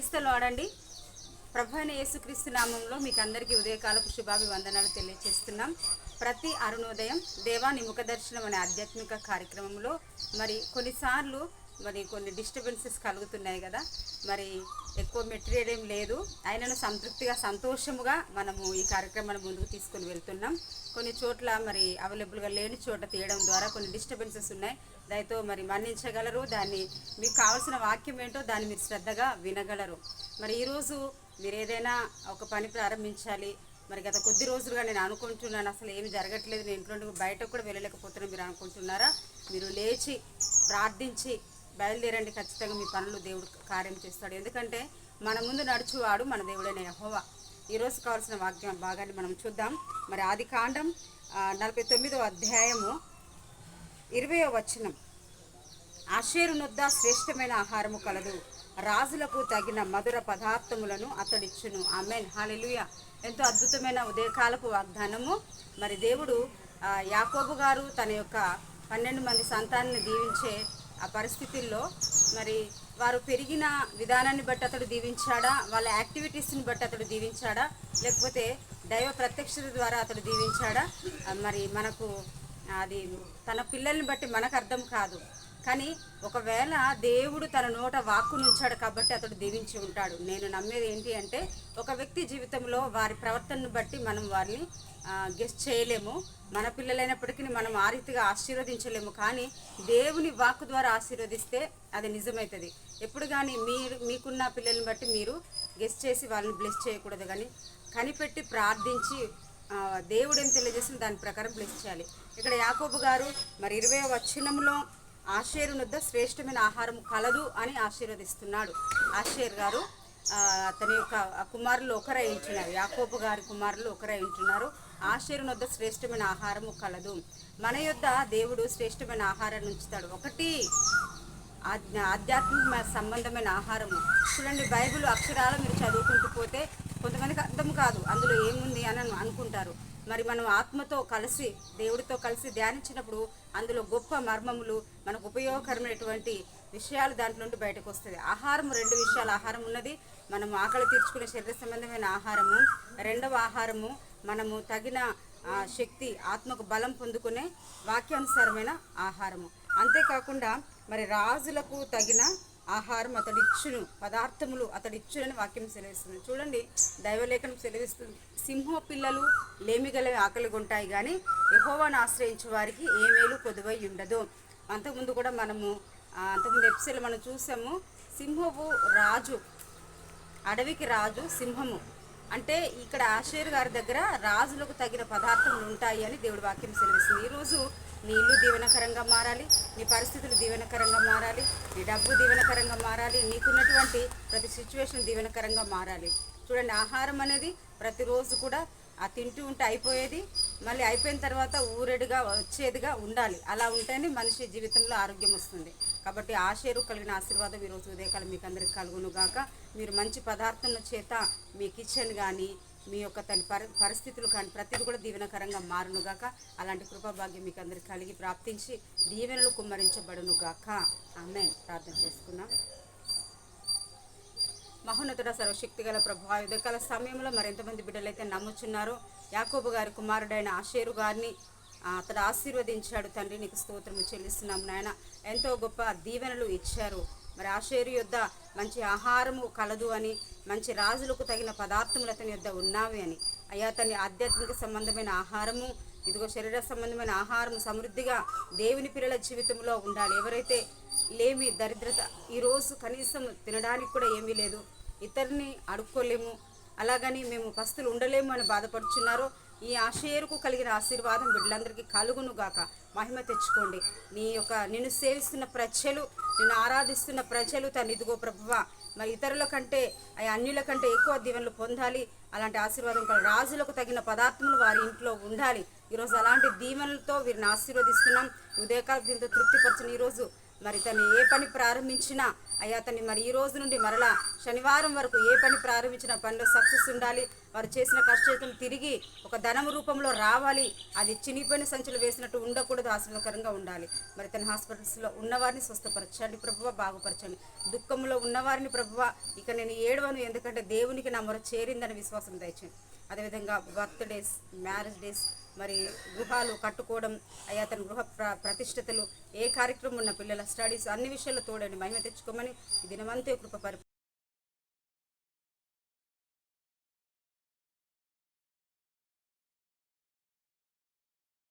క్రైస్తవులు ఆడండి. ప్రభు అయిన యేసుక్రీస్తు నామంలో మీకు అందరికీ ఉదయకాలపు శుభాభివందనాలు తెలియజేస్తున్నాం. ప్రతి అరుణోదయం దేవా నీ ముఖ దర్శనం అనే ఆధ్యాత్మిక కార్యక్రమంలో కొన్నిసార్లు కొన్ని డిస్టర్బెన్సెస్ కలుగుతున్నాయి కదా. ఎక్కువ మెటీరియల్ ఏం లేదు, అయినను సంతృప్తిగా సంతోషముగా మనము ఈ కార్యక్రమాన్ని ముందుకు తీసుకొని వెళ్తున్నాం. కొన్ని చోట్ల అవైలబుల్గా లేని చోట తీయడం ద్వారా కొన్ని డిస్టర్బెన్సెస్ ఉన్నాయి. దయతో మన్నించగలరు. దాన్ని మీకు కావాల్సిన వాక్యం ఏంటో దాన్ని మీరు శ్రద్ధగా వినగలరు. ఈరోజు మీరు ఏదైనా ఒక పని ప్రారంభించాలి, గత కొద్ది రోజులుగా నేను అనుకుంటున్నాను అసలు ఏమి జరగట్లేదు, నేను ఇంట్లో నుండి బయటకు కూడా వెళ్ళలేకపోతున్నాను మీరు అనుకుంటున్నారా? మీరు లేచి ప్రార్థించి బయలుదేరండి. ఖచ్చితంగా మీ పనులు దేవుడు కార్యం చేస్తాడు. ఎందుకంటే మన ముందు నడుచువాడు మన దేవుడైన యెహోవా. ఈరోజు కావాల్సిన వాక్యం భాగాన్ని మనం చూద్దాం. ఆదికాండం 49వ అధ్యాయము 20వ వచనం. ఆషేరు నొద్ద శ్రేష్టమైన ఆహారము కలదు, రాజులకు తగిన మధుర పదార్థములను అతడిచ్చును. ఆమేన్, హల్లెలూయా. ఎంతో అద్భుతమైన ఉదయకాలపు వాగ్దానము. దేవుడు యాకోబు గారు తన యొక్క 12 మంది సంతానాన్ని దీవించే ఆ పరిస్థితుల్లో వారు పెరిగిన విధానాన్ని బట్టి అతడు దీవించాడా, వాళ్ళ యాక్టివిటీస్ని బట్టి అతడు దీవించాడా, లేకపోతే దైవ ప్రత్యక్షత ద్వారా అతడు దీవించాడా, మనకు అది తన పిల్లల్ని బట్టి మనకు అర్థం కాదు. కానీ ఒకవేళ దేవుడు తన నోట వాక్కును ఉంచాడు కాబట్టి అతడు దీవించి ఉంటాడు. నేను నమ్మేది ఏంటి అంటే, ఒక వ్యక్తి జీవితంలో వారి ప్రవర్తనను బట్టి మనం వారిని గెస్ట్ చేయలేము. మన పిల్లలైనప్పటికీ మనం ఆ రీతిగా ఆశీర్వదించలేము. కానీ దేవుని వాక్కు ద్వారా ఆశీర్వదిస్తే అది నిజమవుతుంది. ఎప్పుడు కానీ మీకున్న పిల్లల్ని బట్టి మీరు గెస్ట్ చేసి వాళ్ళని బ్లెస్ చేయకూడదు. కానీ కనిపెట్టి ప్రార్థించి దేవుడు ఏం తెలియజేసిన దాని ప్రకారం బ్లెస్ చేయాలి. ఇక్కడ యాకోబు గారు 20వ వచనంలో ఆషేరు నొద్ద శ్రేష్టమైన ఆహారం కలదు అని ఆశీర్వదిస్తున్నాడు. ఆషేర్ గారు అతని యొక్క కుమారులు ఒకరై ఉంటున్నారు. యాకోబు గారి కుమారులు ఒకరై ఉంటున్నారు. ఆషేరు నొద్ద శ్రేష్టమైన ఆహారము కలదు. మన యొద్ద దేవుడు శ్రేష్టమైన ఆహారాన్ని ఉంచుతాడు. ఒకటి ఆధ్యాత్మిక సంబంధమైన ఆహారము. చూడండి, బైబిల్ అక్షరాలు మీరు చదువుకుంటూ పోతే కొంతమందికి అర్థం కాదు అందులో ఏముంది అని అనుకుంటారు. మనం ఆత్మతో కలిసి దేవుడితో కలిసి ధ్యానించినప్పుడు అందులో గొప్ప మర్మములు, మనకు ఉపయోగకరమైనటువంటి విషయాలు దాంట్లో నుండి బయటకు వస్తుంది. ఆహారం 2 విషయాలు. ఆహారం ఉన్నది మనం ఆకలి తీర్చుకునే శరీర సంబంధమైన ఆహారము. రెండవ ఆహారము మనము తగిన శక్తి, ఆత్మకు బలం పొందుకునే వాక్యానుసారమైన ఆహారము. అంతేకాకుండా రాజులకు తగిన ఆహారం అతడిచ్చును, పదార్థములు అతడిచ్చునని వాక్యం సెలవిస్తుంది. చూడండి, దైవలేఖనం సెలవిస్తుంది, సింహ పిల్లలు లేమిగలవి ఆకలిగొంటాయి కానీ యెహోవాను ఆశ్రయించే వారికి ఏ మేలు కొదువై ఉండదు. అంతకుముందు కూడా అంతకుముందు ఎపిసోడ్లో మనం చూసాము. సింహపు రాజు, అడవికి రాజు సింహము. అంటే ఇక్కడ ఆషేరు గారి దగ్గర రాజులకు తగిన పదార్థములు ఉంటాయి అని దేవుడి వాక్యం సెలవిస్తుంది. ఈరోజు నీ ఇల్లు దీవెనకరంగా మారాలి, నీ పరిస్థితులు దీవెనకరంగా మారాలి, నీ డబ్బు దీవెనకరంగా మారాలి, నీకున్నటువంటి ప్రతి సిచ్యువేషన్ దీవెనకరంగా మారాలి. చూడండి, ఆహారం అనేది ప్రతిరోజు కూడా తింటూ ఉంటే అయిపోయేది, మళ్ళీ అయిపోయిన తర్వాత ఊరెడుగా వచ్చేదిగా ఉండాలి. అలా ఉంటేనే మనిషి జీవితంలో ఆరోగ్యం వస్తుంది. కాబట్టి ఆషేరు కలిగిన ఆశీర్వాదం ఈరోజు ఉదయకాలం మీకు అందరికి కలుగును గాక. మీరు మంచి పదార్థం చేత మీ కిచెన్ కానీ మీ యొక్క తన పరిస్థితులు కానీ ప్రతిదీ కూడా దీవెనకరంగా మారును గాక. అలాంటి కృపాభాగ్యం మీకు అందరికి కలిగి ప్రాప్తించి దీవెనలు కుమ్మరించబడును గాక. ఆమేన్. ప్రార్థన చేసుకున్నాం. మహోన్నతుడ సర్వశక్తి గల ప్రభువా, ఉదయకాల సమయంలో ఎంతమంది బిడ్డలైతే నమ్ముచున్నారో యాకోబు గారి కుమారుడైన ఆషేరు గారిని అతడు ఆశీర్వదించాడు. తండ్రి, నీకు స్తోత్రము చెల్లిస్తున్నాం నాయన. ఎంతో గొప్ప దీవెనలు ఇచ్చారు. ఆషేరు యొద్ద మంచి ఆహారము కలదు అని, మంచి రాజులకు తగిన పదార్థములు అతని యొద్ద ఉన్నావి అని. అయ్యా, తన ఆధ్యాత్మిక సంబంధమైన ఆహారము, ఇదిగో శరీర సంబంధమైన ఆహారము సమృద్ధిగా దేవుని పిల్లల జీవితంలో ఉండాలి. ఎవరైతే లేమి, దరిద్రత, ఈరోజు కనీసం తినడానికి కూడా ఏమీ లేదు, ఇతరుని అడుక్కోలేము, అలాగని మేము పస్తులు ఉండలేము అని బాధపడుచున్నారో ఈ ఆషేరుకు కలిగిన ఆశీర్వాదం బిడ్డలందరికీ కలుగును గాక. మహిమ తెచ్చుకోండి. నిన్ను సేవిస్తున్న ప్రజలు, నిన్ను ఆరాధిస్తున్న ప్రజలు ఇదిగో ప్రభువా, ఇతరుల కంటే అన్యుల కంటే ఎక్కువ దీవెనలు పొందాలి. అలాంటి ఆశీర్వాదం రాజులకు తగిన పదార్థములు వారి ఇంట్లో ఉండాలి. ఈరోజు అలాంటి దీవెనలతో వీరిని ఆశీర్వదిస్తున్నాం. ఉదయకాలం దీంతో తృప్తిపరచని ఈరోజు తను ఏ పని ప్రారంభించినా అయ్యా అతన్ని మరి ఈ రోజు నుండి మరలా శనివారం వరకు ఏ పని ప్రారంభించిన పనిలో సక్సెస్ ఉండాలి. వారు చేసిన కష్టం తిరిగి ఒక ధనం రూపంలో రావాలి. అది చినిపోయిన సంచులు వేసినట్టు ఉండకూడదు, ఆశీర్వకరంగా ఉండాలి. మరి తన హాస్పిటల్స్లో ఉన్నవారిని స్వస్థపరచండి ప్రభువా, బాగుపరచండి. దుఃఖంలో ఉన్నవారిని ప్రభువా, ఇక నేను ఏడవను, ఎందుకంటే దేవునికి నా మొర చేరిందని విశ్వాసం దయచేయండి. అదేవిధంగా బర్త్డేస్, మ్యారేజ్ డేస్, మరి గృహాలు కట్టుకోవడం, అయ్యా తన గృహ ప్రతిష్టతలు, ఏ కార్యక్రమం ఉన్న పిల్లల స్టడీస్, అన్ని విషయాల్లో తోడండి, మహిమ తెచ్చుకోమని ఈ దినమంతే కృప